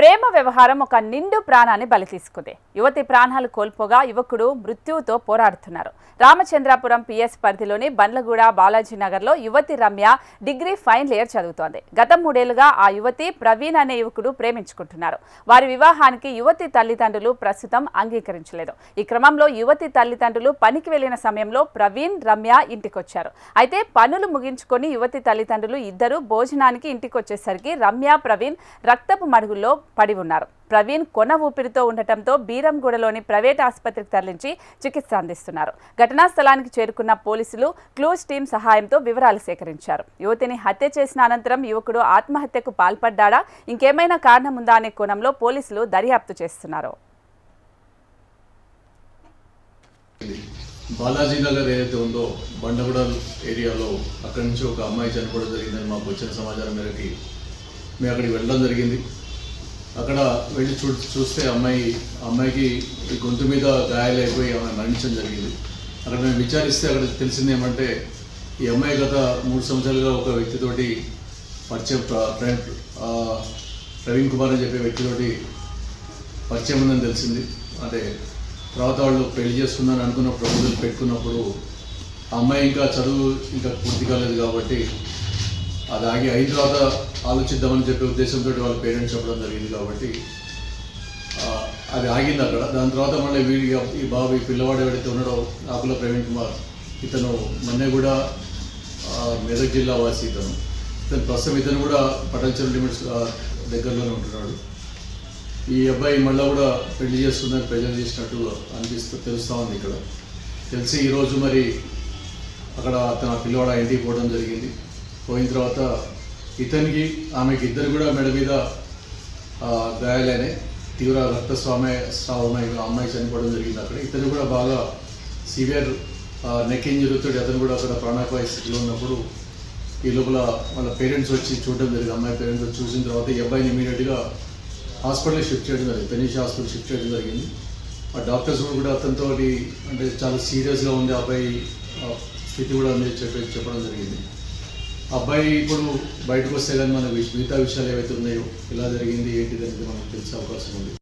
ప్రేమ వ్యవహారం ఒక నిండు ప్రాణాన్ని బలి తీసుకుంది. యువతి ప్రాణాలు కోల్పోగా యువకుడు మృత్యువుతో పోరాడుతున్నారు. రామచంద్రాపురం పిఎస్ పరిధిలోని బండ్లగూడ బాలాజీ నగర్లో యువతి రమ్య డిగ్రీ ఫైనల్ ఇయర్ చదువుతోంది. గత 3 ఏళ్లుగా ఆ యువతి ప్రవీణ్ అనే యువకుడు ప్రేమించుకుంటున్నారు. వారి వివాహానికి యువతి తల్లిదండ్రులు ప్రస్తుతం అంగీకరించలేదు. ఈ క్రమంలో యువతి తల్లిదండ్రులు పనికి వెళ్లిన సమయంలో ప్రవీణ్, రమ్య ఇంటికొచ్చారు. అయితే పనులు ముగించుకొని యువతి తల్లిదండ్రులు ఇద్దరు భోజనానికి ఇంటికొచ్చేసరికి రమ్య, ప్రవీణ్ రక్తపు మడుగుల్లో పడి ఉన్నారు. ప్రవీణ్ కొన ఊపిరితో ఉండటంతో బీరంగూడలోని ప్రైవేట్ ఆసుపత్రికి తరలించి చికిత్స అందిస్తున్నారు. ఘటనా స్థలానికి చేరుకున్న పోలీసులు క్లూస్ టీం సహాయంతో వివరాలు సేకరించారు. యువతిని హత్య చేసిన అనంతరం యువకుడు ఆత్మహత్యకు పాల్పడ్డాడా, ఇంకేమైనా కారణం ఉందా అనే కోణంలో పోలీసులు దర్యాప్తు చేస్తున్నారు. బాలాజీ నగర్ ఏదైతే ఉందో బండగూడ ఏరియాలో అక్కడి నుంచి ఒక అమ్మాయి చనిపోవడం జరిగిందని మాకు వచ్చిన సమాచారం మేరకి మేము అక్కడికి వెళ్ళడం జరిగింది. అక్కడ వెళ్ళి చూస్తే అమ్మాయికి గొంతు మీద గాయాలైపోయి ఆమె మరణించడం జరిగింది. అక్కడ మేము విచారిస్తే అక్కడ తెలిసింది ఏమంటే ఈ అమ్మాయి గత 3 సంవత్సరాలుగా ఒక వ్యక్తితోటి పరిచయం, ప్రవీణ్ కుమార్ అని చెప్పే వ్యక్తితోటి పరిచయం ఉందని తెలిసింది. అంటే తర్వాత వాళ్ళు పెళ్లి చేసుకుందని అనుకున్న ప్రపోజల్ పెట్టుకున్నప్పుడు ఆ అమ్మాయి ఇంకా చదువు ఇంకా పూర్తి కాలేదు కాబట్టి అది ఆగి అయిన తర్వాత ఆలోచిద్దామని చెప్పే ఉద్దేశంతో వాళ్ళ పేరెంట్స్ చెప్పడం జరిగింది. కాబట్టి అది ఆగింది అక్కడ. దాని తర్వాత మళ్ళీ ఈ పిల్లవాడు ఎవరైతే ఉన్నాడో ఆకుల ప్రవీణ్ కుమార్, ఇతను మన్నెగూడ మెదక్ జిల్లా వాసి. ఇతను ప్రస్తుతం ఇతను కూడా పటాన్చెరు లిమిట్స్ దగ్గరలోనే ఉంటున్నాడు. ఈ అబ్బాయి మళ్ళీ కూడా పెళ్లి చేసుకుందని ప్రెజర్ చేసినట్టు తెలుస్తూ ఉంది. ఇక్కడ తెలిసి ఈరోజు మరి అక్కడ తన పిల్లవాడు ఇంటికి పోవడం జరిగింది. పోయిన తర్వాత ఇతనికి ఆమెకి ఇద్దరు కూడా మెడ మీద గాయాలనే తీవ్ర రక్తస్రావమై అమ్మాయి చనిపోవడం జరిగింది. అక్కడ ఇతను కూడా బాగా సివియర్ నెక్ ఇంజరీతో అతను కూడా అక్కడ ప్రాణాపాయ స్థితిలో ఉన్నప్పుడు ఈ లోపల వాళ్ళ పేరెంట్స్ వచ్చి చూడడం జరిగింది. అమ్మాయి పేరెంట్స్ వచ్చి చూసిన తర్వాత ఈ అబ్బాయిని ఇమీడియట్గా హాస్పిటల్కి షిఫ్ట్ చేయడం జరిగింది. పెనీష్ హాస్పిటల్ షిఫ్ట్ చేయడం జరిగింది. ఆ డాక్టర్స్ కూడా అతనితో అంటే చాలా సీరియస్గా ఉంది అబ్బాయి స్థితి కూడా ఉంది చెప్పడం జరిగింది. అబ్బాయి ఇప్పుడు బయటకు వస్తే కానీ మనకు మిగతా విషయాలు ఏవైతే ఉన్నాయో ఎలా జరిగింది ఏంటిది అనేది మనకు తెలిసే అవకాశం ఉంది.